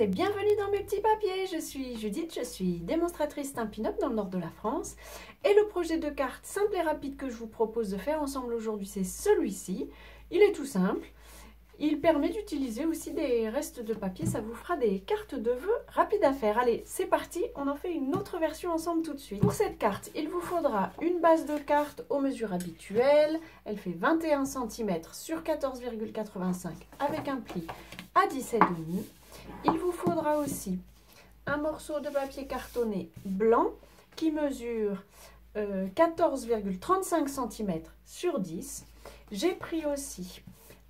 et bienvenue dans mes petits papiers. Je suis Judith, je suis démonstratrice Stampin' Up dans le nord de la France. Et le projet de carte simple et rapide que je vous propose de faire ensemble aujourd'hui, c'est celui-ci. Il est tout simple. Il permet d'utiliser aussi des restes de papier. Ça vous fera des cartes de vœux rapides à faire. Allez, c'est parti. On en fait une autre version ensemble tout de suite. Pour cette carte, il vous faudra une base de carte aux mesures habituelles. Elle fait 21 cm sur 14,85 avec un pli à 17,5. Il vous faudra aussi un morceau de papier cartonné blanc qui mesure 14,35 cm sur 10. J'ai pris aussi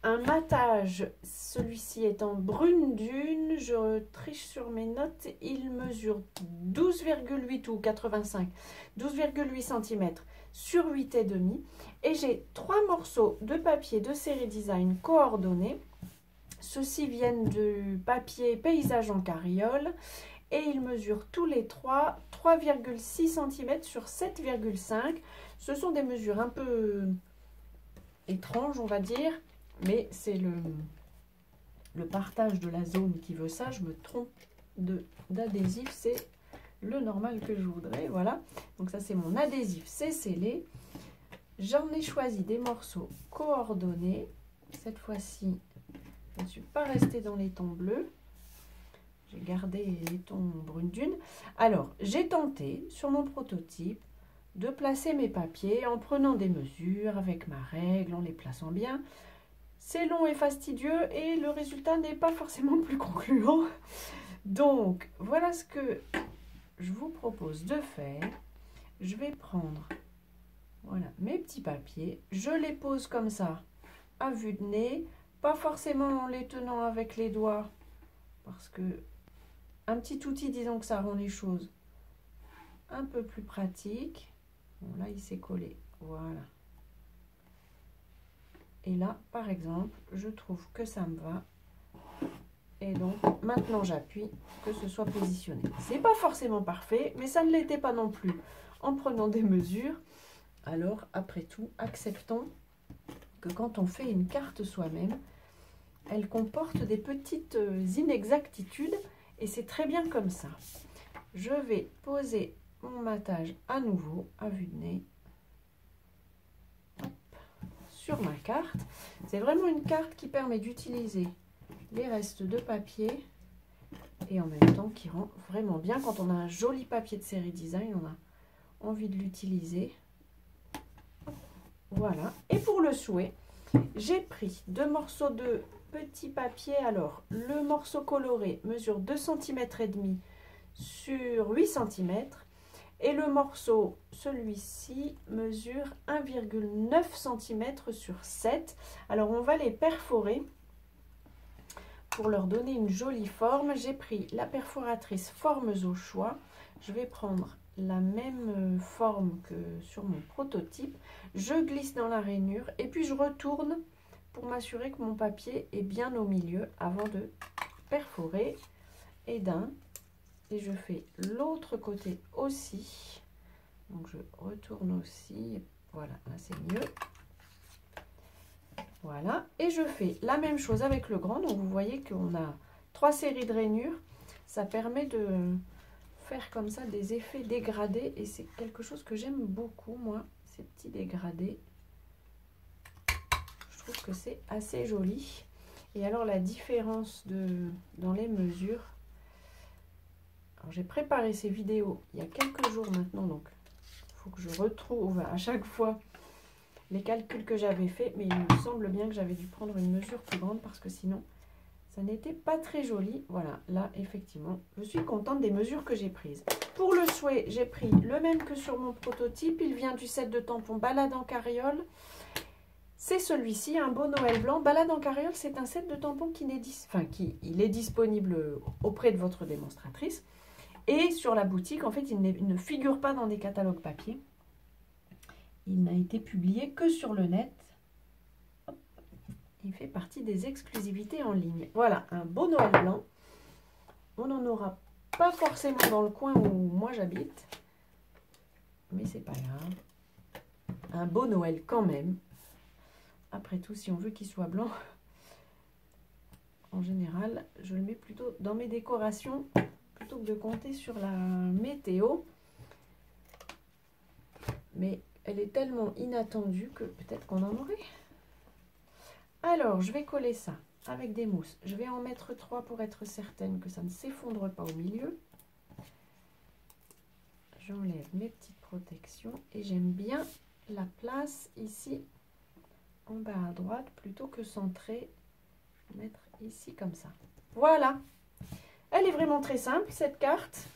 un matage, celui-ci est en brune dune, je triche sur mes notes, il mesure 12,8 ou 85, 12,8 cm sur 8,5. Et j'ai 3 morceaux de papier de série design coordonnés. Ceux-ci viennent du papier paysage en carriole et ils mesurent tous les 3,6 cm sur 7,5. Ce sont des mesures un peu étranges, on va dire. Mais c'est le partage de la zone qui veut ça. Je me trompe d'adhésif. C'est le normal que je voudrais. Voilà. Donc ça, c'est mon adhésif. C'est scellé. J'en ai choisi des morceaux coordonnés. Cette fois-ci, je ne suis pas restée dans les tons bleus. J'ai gardé les tons brune dune. Alors, j'ai tenté sur mon prototype de placer mes papiers en prenant des mesures avec ma règle, en les plaçant bien. C'est long et fastidieux et le résultat n'est pas forcément plus concluant. Donc, voilà ce que je vous propose de faire. Je vais prendre voilà, mes petits papiers. Je les pose comme ça, à vue de nez. Pas forcément en les tenant avec les doigts. Parce que un petit outil, disons que ça rend les choses un peu plus pratiques. Bon, là, il s'est collé. Voilà. Et là, par exemple, je trouve que ça me va. Et donc, maintenant, j'appuie que ce soit positionné. C'est pas forcément parfait, mais ça ne l'était pas non plus en prenant des mesures. Alors, après tout, acceptons que quand on fait une carte soi-même, elle comporte des petites inexactitudes et c'est très bien comme ça. Je vais poser mon matage à nouveau, à vue de nez. Sur ma carte. C'est vraiment une carte qui permet d'utiliser les restes de papier et en même temps qui rend vraiment bien. Quand on a un joli papier de série design, on a envie de l'utiliser. Voilà. Et pour le souhait, j'ai pris 2 morceaux de petit papier. Alors, le morceau coloré mesure 2,5 cm sur 8 cm. Et le morceau, celui-ci, mesure 1,9 cm sur 7. Alors, on va les perforer pour leur donner une jolie forme. J'ai pris la perforatrice Formes au choix. Je vais prendre la même forme que sur mon prototype. Je glisse dans la rainure et puis je retourne pour m'assurer que mon papier est bien au milieu avant de perforer. Et et je fais l'autre côté aussi. Donc je retourne aussi. Voilà, là c'est mieux. Voilà. Et je fais la même chose avec le grand. Donc vous voyez qu'on a 3 séries de rainures. Ça permet de faire comme ça des effets dégradés. Et c'est quelque chose que j'aime beaucoup, moi, ces petits dégradés. Je trouve que c'est assez joli. Et alors la différence dans les mesures. J'ai préparé ces vidéos il y a quelques jours maintenant, donc il faut que je retrouve à chaque fois les calculs que j'avais fait, mais il me semble bien que j'avais dû prendre une mesure plus grande parce que sinon ça n'était pas très joli. Voilà, là effectivement, je suis contente des mesures que j'ai prises. Pour le souhait, j'ai pris le même que sur mon prototype, il vient du set de tampons Balade en carriole. C'est celui-ci, un beau Noël blanc. Balade en carriole, c'est un set de tampons qui est disponible auprès de votre démonstratrice. Et sur la boutique, en fait, il ne figure pas dans des catalogues papier. Il n'a été publié que sur le net. Hop. Il fait partie des exclusivités en ligne. Voilà, un beau Noël blanc. On n'en aura pas forcément dans le coin où moi j'habite. Mais c'est pas grave. Un beau Noël quand même. Après tout, si on veut qu'il soit blanc, En général, je le mets plutôt dans mes décorations plutôt que de compter sur la météo. Mais elle est tellement inattendue que peut-être qu'on en aurait. Alors, je vais coller ça avec des mousses. Je vais en mettre 3 pour être certaine que ça ne s'effondre pas au milieu. J'enlève mes petites protections et j'aime bien la place ici en bas à droite plutôt que centrée. Je vais mettre ici comme ça. Voilà. Elle est vraiment très simple cette carte.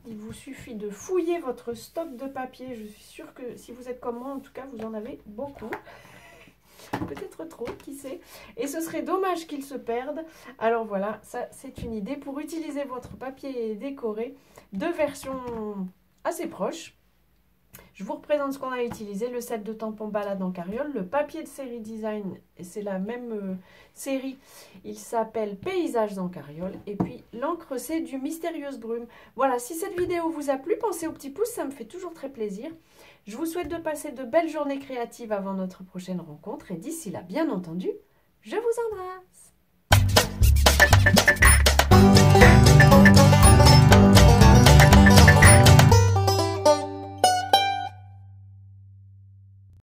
Il vous suffit de fouiller votre stock de papier. Je suis sûre que si vous êtes comme moi, en tout cas, vous en avez beaucoup. Peut-être trop, qui sait. Et ce serait dommage qu'ils se perdent. Alors voilà, ça c'est une idée pour utiliser votre papier décoré. 2 versions assez proches. Je vous représente ce qu'on a utilisé. Le set de tampons balade en carriole. Le papier de série design, c'est la même série. Il s'appelle Paysages en carriole. Et puis l'encre, c'est du Mystérieuse Brume. Voilà, si cette vidéo vous a plu, pensez au petit pouce, ça me fait toujours très plaisir. Je vous souhaite de passer de belles journées créatives avant notre prochaine rencontre. Et d'ici là, bien entendu, je vous embrasse.